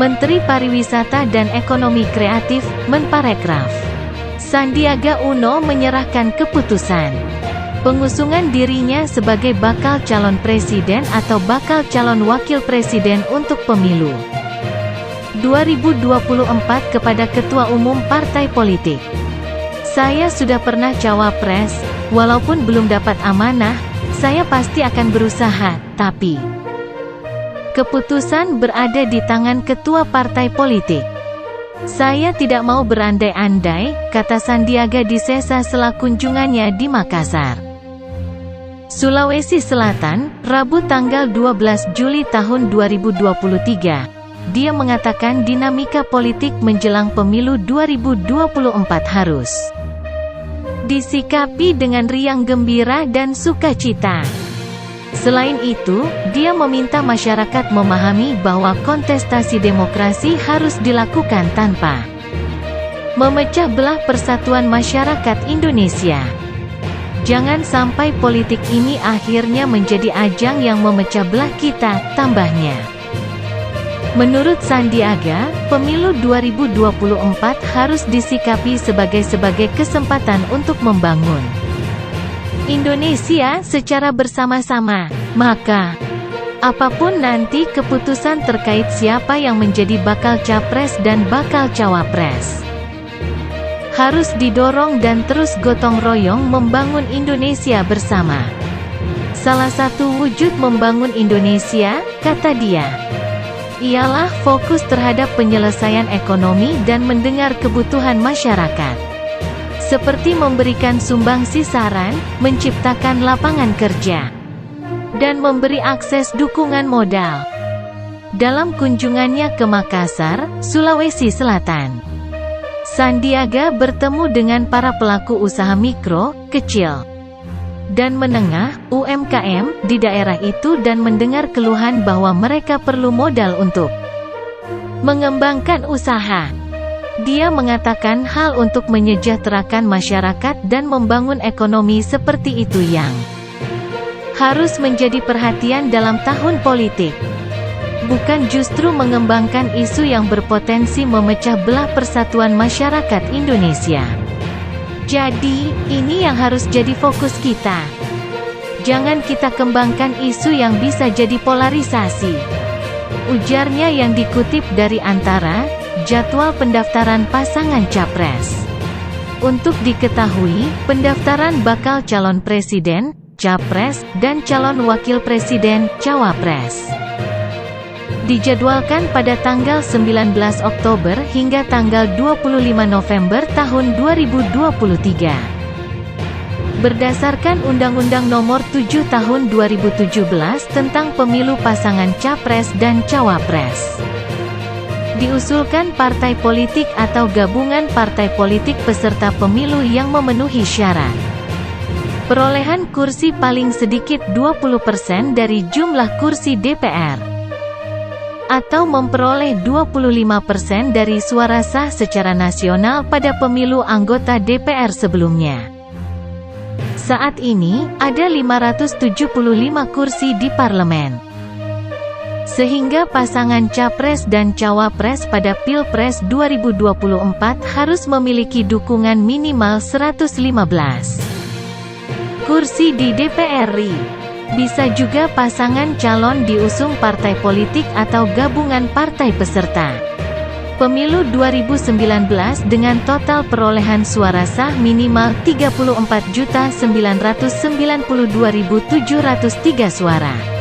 Menteri Pariwisata dan Ekonomi Kreatif, Menparekraf. Sandiaga Uno menyerahkan keputusan pengusungan dirinya sebagai bakal calon presiden atau bakal calon wakil presiden untuk pemilu 2024 kepada Ketua Umum Partai Politik. Saya sudah pernah cawapres, walaupun belum dapat amanah, saya pasti akan berusaha, tapi keputusan berada di tangan ketua partai politik. Saya tidak mau berandai-andai, kata Sandiaga di sela sela kunjungannya di Makassar, Sulawesi Selatan, Rabu tanggal 12 Juli tahun 2023. Dia mengatakan dinamika politik menjelang pemilu 2024 harus disikapi dengan riang gembira dan sukacita. Selain itu, dia meminta masyarakat memahami bahwa kontestasi demokrasi harus dilakukan tanpa memecah belah persatuan masyarakat Indonesia. Jangan sampai politik ini akhirnya menjadi ajang yang memecah belah kita, tambahnya. Menurut Sandiaga, pemilu 2024 harus disikapi sebagai kesempatan untuk membangun Indonesia secara bersama-sama. Maka, apapun nanti keputusan terkait siapa yang menjadi bakal capres dan bakal cawapres, harus didorong dan terus gotong royong membangun Indonesia bersama. Salah satu wujud membangun Indonesia, kata dia, ialah fokus terhadap penyelesaian ekonomi dan mendengar kebutuhan masyarakat. Seperti memberikan sumbangsi saran, menciptakan lapangan kerja, dan memberi akses dukungan modal. Dalam kunjungannya ke Makassar, Sulawesi Selatan, Sandiaga bertemu dengan para pelaku usaha mikro, kecil, dan menengah, UMKM, di daerah itu dan mendengar keluhan bahwa mereka perlu modal untuk mengembangkan usaha. Dia mengatakan hal untuk menyejahterakan masyarakat dan membangun ekonomi seperti itu yang harus menjadi perhatian dalam tahun politik, bukan justru mengembangkan isu yang berpotensi memecah belah persatuan masyarakat Indonesia. Jadi, ini yang harus jadi fokus kita. Jangan kita kembangkan isu yang bisa jadi polarisasi, ujarnya yang dikutip dari Antara, jadwal pendaftaran pasangan capres. Untuk diketahui, pendaftaran bakal calon presiden, capres, dan calon wakil presiden, cawapres dijadwalkan pada tanggal 19 Oktober hingga tanggal 25 November tahun 2023. Berdasarkan Undang-Undang Nomor 7 Tahun 2017 tentang Pemilu Pasangan Capres dan Cawapres, diusulkan partai politik atau gabungan partai politik peserta pemilu yang memenuhi syarat perolehan kursi paling sedikit 20% dari jumlah kursi DPR, atau memperoleh 25% dari suara sah secara nasional pada pemilu anggota DPR sebelumnya. Saat ini, ada 575 kursi di parlemen, sehingga pasangan capres dan cawapres pada Pilpres 2024 harus memiliki dukungan minimal 115 kursi di DPR RI. Bisa juga pasangan calon diusung partai politik atau gabungan partai peserta Pemilu 2019 dengan total perolehan suara sah minimal 34.992.703 suara.